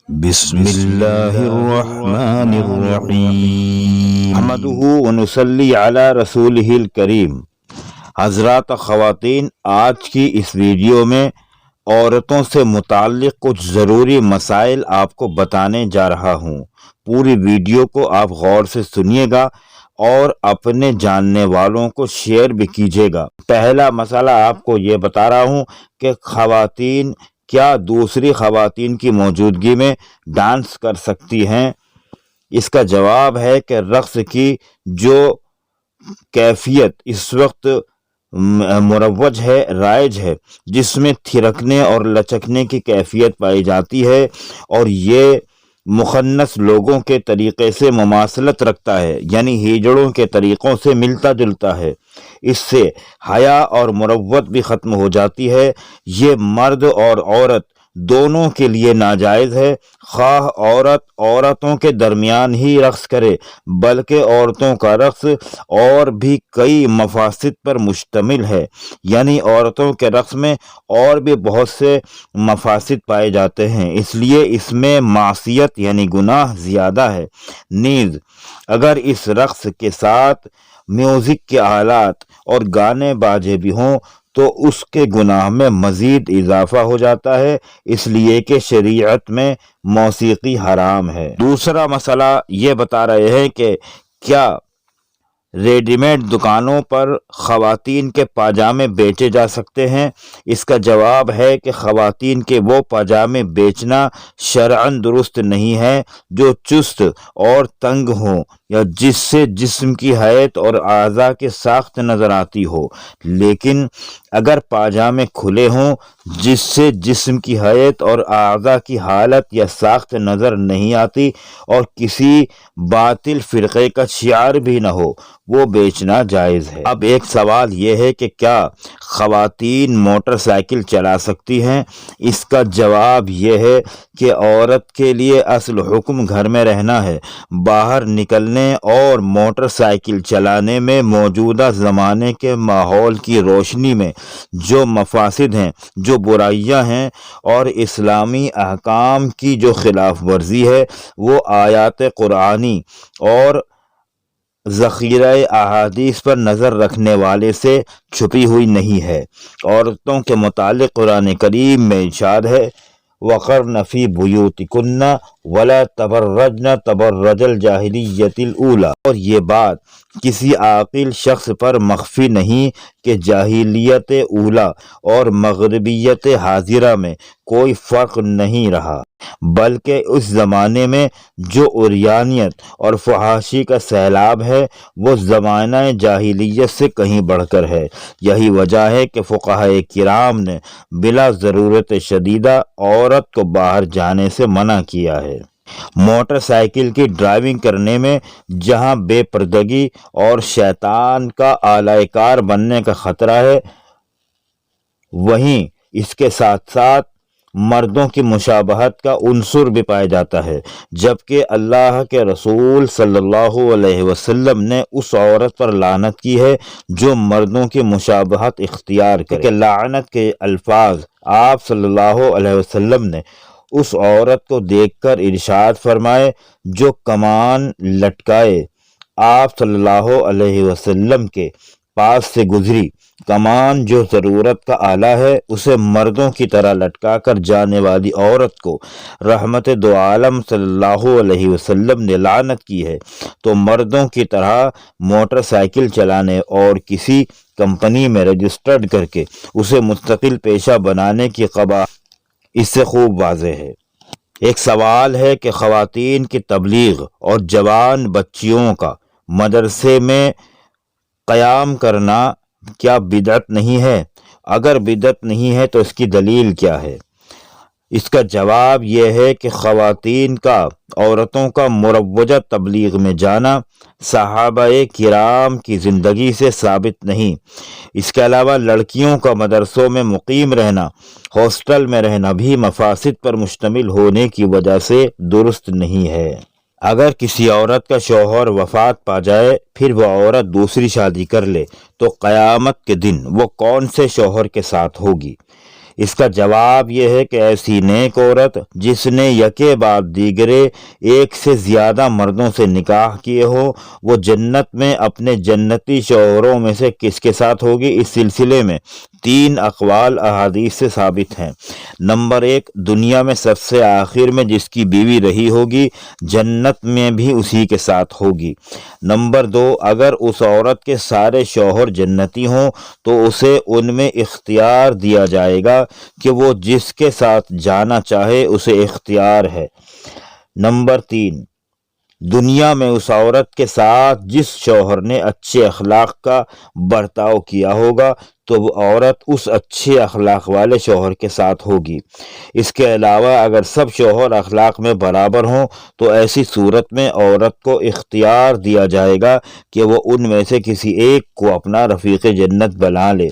بسم اللہ الرحمن الرحیم نحمدہ ونصلی علی رسولہ الکریم۔ حضرات خواتین، آج کی اس ویڈیو میں عورتوں سے متعلق کچھ ضروری مسائل آپ کو بتانے جا رہا ہوں۔ پوری ویڈیو کو آپ غور سے سنیے گا اور اپنے جاننے والوں کو شیئر بھی کیجیے گا۔ پہلا مسئلہ آپ کو یہ بتا رہا ہوں کہ خواتین کیا دوسری خواتین کی موجودگی میں ڈانس کر سکتی ہیں؟ اس کا جواب ہے کہ رقص کی جو کیفیت اس وقت مروج ہے، رائج ہے، جس میں تھرکنے اور لچکنے کی کیفیت پائی جاتی ہے، اور یہ مخنث لوگوں کے طریقے سے مماثلت رکھتا ہے، یعنی ہیجڑوں کے طریقوں سے ملتا جلتا ہے۔ اس سے حیا اور مروت بھی ختم ہو جاتی ہے۔ یہ مرد اور عورت دونوں کے لیے ناجائز ہے، خواہ عورتوں کے درمیان ہی رقص کرے، بلکہ عورتوں کا رقص اور بھی کئی مفاسد پر مشتمل ہے، یعنی عورتوں کے رقص میں اور بھی بہت سے مفاسد پائے جاتے ہیں، اس لیے اس میں معصیت یعنی گناہ زیادہ ہے۔ نیز اگر اس رقص کے ساتھ میوزک کے آلات اور گانے باجے بھی ہوں تو اس کے گناہ میں مزید اضافہ ہو جاتا ہے، اس لیے کہ شریعت میں موسیقی حرام ہے۔ دوسرا مسئلہ یہ بتا رہے ہیں کہ کیا ریڈی میڈ دکانوں پر خواتین کے پاجامے بیچے جا سکتے ہیں؟ اس کا جواب ہے کہ خواتین کے وہ پاجامے بیچنا شرعاً درست نہیں ہے جو چست اور تنگ ہوں یا جس سے جسم کی حیت اور اعضاء کی ساخت نظر آتی ہو، لیکن اگر پاجامے کھلے ہوں جس سے جسم کی حیت اور اعضاء کی حالت یا ساخت نظر نہیں آتی اور کسی باطل فرقے کا شعار بھی نہ ہو، وہ بیچنا جائز ہے۔ اب ایک سوال یہ ہے کہ کیا خواتین موٹر سائیکل چلا سکتی ہیں؟ اس کا جواب یہ ہے کہ عورت کے لیے اصل حکم گھر میں رہنا ہے۔ باہر نکلنے اور موٹر سائیکل چلانے میں موجودہ زمانے کے ماحول کی روشنی میں جو مفاسد ہیں، جو برائیاں ہیں اور اسلامی احکام کی جو خلاف ورزی ہے، وہ آیات قرآنی اور ذخیرہ احادیث پر نظر رکھنے والے سے چھپی ہوئی نہیں ہے۔ عورتوں کے متعلق قرآن کریم میں ارشاد ہے وَقَرْنَ فِي بُيُوتِكُنَّ وَلَا تَبَرَّجْنَ تَبَرَّجَ الْجَاهِلِيَّةِ الْأُولَى، اور یہ بات کسی عاقل شخص پر مخفی نہیں کہ جاہلیت اولیٰ اور مغربیت حاضرہ میں کوئی فرق نہیں رہا، بلکہ اس زمانے میں جو عریانیت اور فحاشی کا سیلاب ہے وہ زمانہ جاہلیت سے کہیں بڑھ کر ہے۔ یہی وجہ ہے کہ فقہائے کرام نے بلا ضرورت شدیدہ عورت کو باہر جانے سے منع کیا ہے۔ موٹر سائیکل کی ڈرائیونگ کرنے میں جہاں بے پردگی اور شیطان کا آلہ کار بننے کا خطرہ ہے، وہیں اس کے ساتھ ساتھ مردوں کی مشابہت کا عنصر بھی پایا جاتا ہے، جبکہ اللہ کے رسول صلی اللہ علیہ وسلم نے اس عورت پر لعنت کی ہے جو مردوں کی مشابہت اختیار کرے۔ کہ لعنت کے الفاظ آپ صلی اللہ علیہ وسلم نے اس عورت کو دیکھ کر ارشاد فرمائے جو کمان لٹکائے آپ صلی اللہ علیہ وسلم کے پاس سے گزری۔ کمان جو ضرورت کا آلہ ہے اسے مردوں کی طرح لٹکا کر جانے والی عورت کو رحمت دو عالم صلی اللہ علیہ وسلم نے لعنت کی ہے، تو مردوں کی طرح موٹر سائیکل چلانے اور کسی کمپنی میں رجسٹرڈ کر کے اسے مستقل پیشہ بنانے کی قباحت اس سے خوب واضح ہے۔ ایک سوال ہے کہ خواتین کی تبلیغ اور جوان بچیوں کا مدرسے میں قیام کرنا کیا بدعت نہیں ہے؟ اگر بدعت نہیں ہے تو اس کی دلیل کیا ہے؟ اس کا جواب یہ ہے کہ خواتین کا عورتوں کا مروجہ تبلیغ میں جانا صحابہ کرام کی زندگی سے ثابت نہیں۔ اس کے علاوہ لڑکیوں کا مدرسوں میں مقیم رہنا، ہاسٹل میں رہنا بھی مفاسد پر مشتمل ہونے کی وجہ سے درست نہیں ہے۔ اگر کسی عورت کا شوہر وفات پا جائے پھر وہ عورت دوسری شادی کر لے تو قیامت کے دن وہ کون سے شوہر کے ساتھ ہوگی؟ اس کا جواب یہ ہے کہ ایسی نیک عورت جس نے یکے بعد دیگرے ایک سے زیادہ مردوں سے نکاح کیے ہو، وہ جنت میں اپنے جنتی شوہروں میں سے کس کے ساتھ ہوگی؟ اس سلسلے میں 3 اقوال احادیث سے ثابت ہیں۔ نمبر 1، دنیا میں سب سے آخر میں جس کی بیوی رہی ہوگی جنت میں بھی اسی کے ساتھ ہوگی۔ نمبر 2، اگر اس عورت کے سارے شوہر جنتی ہوں تو اسے ان میں اختیار دیا جائے گا کہ وہ جس کے ساتھ جانا چاہے اسے اختیار ہے۔ نمبر 3، دنیا میں اس عورت کے ساتھ جس شوہر نے اچھے اخلاق کا برتاؤ کیا ہوگا تو وہ عورت اس اچھے اخلاق والے شوہر کے ساتھ ہوگی۔ اس کے علاوہ اگر سب شوہر اخلاق میں برابر ہوں تو ایسی صورت میں عورت کو اختیار دیا جائے گا کہ وہ ان میں سے کسی ایک کو اپنا رفیق جنت بنا لے۔